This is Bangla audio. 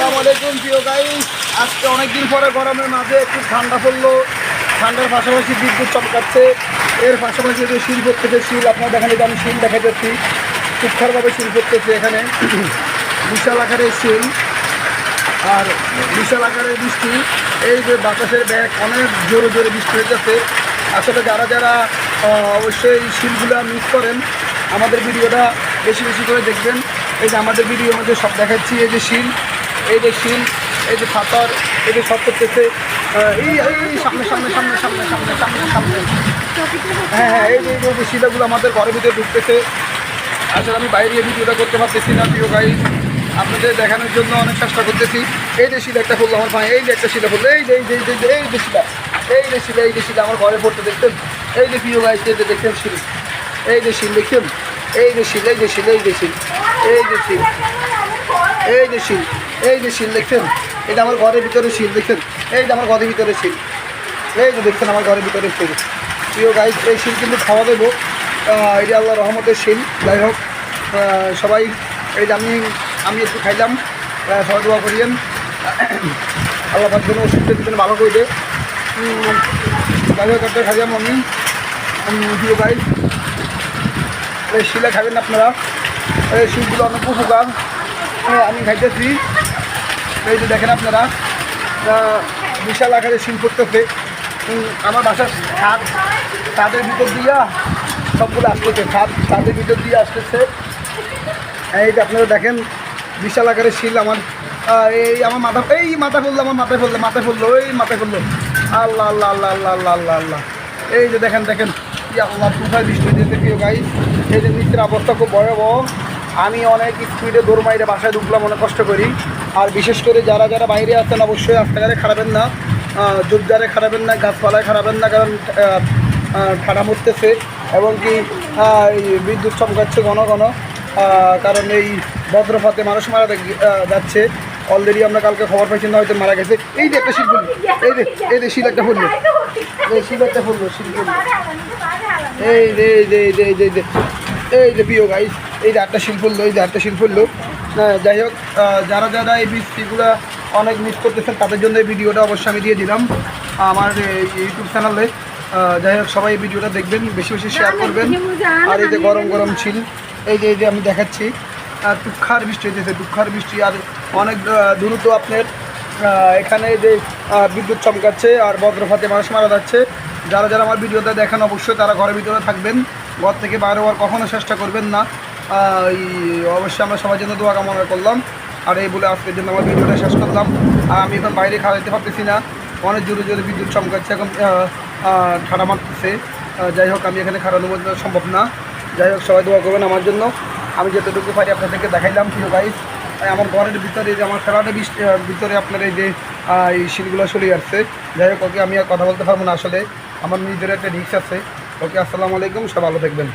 আসসালামু আলাইকুম প্রিয় গাইস। আজকে অনেকদিন পরে গরমের মাঝে একটু ঠান্ডা পড়লো। ঠান্ডার পাশাপাশি বিদ্যুৎ চমকাচ্ছে। এর পাশাপাশি যে শিল পড়তেছে, শিল আপনারা দেখেন, যে আমি শিল দেখা যাচ্ছি, সুক্ষারভাবে শিল পড়তেছে এখানে। বিশাল আকারের শিল আর বিশাল আকারের বৃষ্টি। এই যে বাতাসের ব্যাগ অনেক জোরে জোরে বৃষ্টি হয়ে যাচ্ছে। আসলে যারা যারা অবশ্যই এই শিলগুলো মিস করেন, আমাদের ভিডিওটা বেশি বেশি করে দেখবেন। এই যে আমাদের ভিডিওর মধ্যে সব দেখাচ্ছি, এই যে শিল, এই যে শিল, এই যে পাথর, এই যে সব করতেছে। এই এই সামনে সামনে সামনে সামনে সামনে সামনে সামনে হ্যাঁ হ্যাঁ, এই যে এই যে শিলাগুলো আমাদের ঘরের ভিতরে ঢুকতেছে। আসলে আমি বাইরে ভিডিওটা করতে পারতেছি না প্রিয় গাইস, আপনাদের দেখানোর জন্য অনেক চেষ্টা করতেছি। এই যে শিলা একটা ফুললো আমার ভাই, এই যে একটা শিলা ফুললো, এই যে এই যে এই যে এই যে শিলা, এই যে শিলা, এই যে শিলা আমার ঘরে পড়তে দেখতেন। এই যে প্রিয় গাইস, এই যে দেখতেন শিল, এই যে শিল দেখছেন, এই যে শিল, এই যে শিল, এই যে শিল, এই যে শিল, এই যে শিল, এই যে শিল দেখছেন। এটা আমার ঘরের ভিতরে শিল দেখছেন, এই যে আমার ঘরের ভিতরে শিল, এই যে দেখছেন আমার ঘরের ভিতরে শিল। প্রিয় গাইস, এই শিল কিন্তু খাওয়া দেবো, এটা আল্লাহ রহমতের শিল। যাই হোক, সবাই এই যে আমি একটু খাইলাম, সবাই দোয়া করিয়েন আল্লাহ পাক যেন ওষুধের ভিতরে ভালো করে দেয়। যাই হোক, একটা খাইলাম আমি। প্রিয় গাইস, এই শিলা খাবেন না আপনারা, এই শিলগুলো অনেক উপকার। আমি খাইতেছি, এই যে দেখেন আপনারা, বিশাল আকারে শিল করতেছে। আমার বাসার ছাদের ভিতর দিয়া সবগুলো আসতেছে, ছাদের ভিতর দিয়ে আসতেছে। এই যে আপনারা দেখেন, বিশাল আকারের শিল। আমার এই আমার মাথা পড়লো, আমার মাথায় পড়লো, এই মাথায় পড়লো। আল্লাহ আল্লাহ আল্লাহ আল্লাহ আল্লাহ আল্লাহ আল্লাহ। এই যে দেখেন আল্লাহ কোথায় বৃষ্টি হয়েছে প্রিয় গাইস। এই যে নিচের অবস্থা খুব ভয়াবহ। আমি অনেক স্পিডে দৌড় মাইরে বাসায় ঢুকলাম, অনেক কষ্ট করি। আর বিশেষ করে যারা যারা বাইরে আছেন, অবশ্যই রাস্তাঘাটে খারাপেন না, জোরদারে খারাপেন না, গাছপালায় খারাপেন না, কারণ ঠাড়া মরতেছে এবং কি বিদ্যুৎ চমকাচ্ছে ঘন ঘন। কারণ এই বজ্রপাতে মানুষ মারা যাচ্ছে। অলরেডি আমরা কালকে খবর পাইছি না, হয়তো মারা গেছে। এই যে একটা শিল ফুল, এই যে শিল একটা ফুললো, এই শিল একটা ফুললো, শিল ফুল, এই যে এই যে এই যে এই যে এই যে প্রিয় গাইস, এই যে একটা শিল ফুললো, এই যে একটা শিল ফুললো। যাই হোক, যারা যারা এই বৃষ্টিগুলো অনেক মিস করতেছেন, তাদের জন্য এই ভিডিওটা অবশ্যই আমি দিয়ে দিলাম আমার ইউটিউব চ্যানেলে। যাই হোক, সবাই এই ভিডিওটা দেখবেন, বেশি বেশি শেয়ার করবেন। আর এই যে গরম গরম শিল, এই যে আমি দেখাচ্ছি, তুক্ষার বৃষ্টি হইতেছে, তুক্ষার বৃষ্টি। আর অনেক দ্রুত আপনার এখানে যে বিদ্যুৎ চমকাচ্ছে আর বজ্রপাতে মানুষ মারা যাচ্ছে। যারা যারা আমার ভিডিওটা দেখেন, অবশ্যই তারা ঘরের ভিতরে থাকবেন, ঘর থেকে বাইরে হওয়ার কখনো চেষ্টা করবেন না। অবশ্যই আমরা সবার জন্য দোয়া কামনা করলাম। আর এই বলে আজকের জন্য আমার ভিডিওটা শেষ করলাম। আর আমি এখন বাইরে খাওয়াইতে পারতেছি না, অনেক জোরে জোরে বিদ্যুৎ চমকাচ্ছে, এখন ঠাড়া মারতেছে। যাই হোক, আমি এখানে খাওয়ানোর মধ্যে সম্ভব না। যাই হোক, সবাই দোয়া করবেন আমার জন্য। আমি যতটুকু পারি আপনাদেরকে দেখাইলাম প্রিয় গাইস। আমার ঘরের ভিতরে, যে আমার ফ্ল্যাটের ভিতরে আপনার এই যে এই শিলগুলো চলে আসছে। যাই হোক, ওকে আমি আর কথা বলতে পারবো না, আসলে আমার নিজের একটা রিস্ক আছে। ওকে, আসসালামু আলাইকুম, সব ভালো থাকবেন।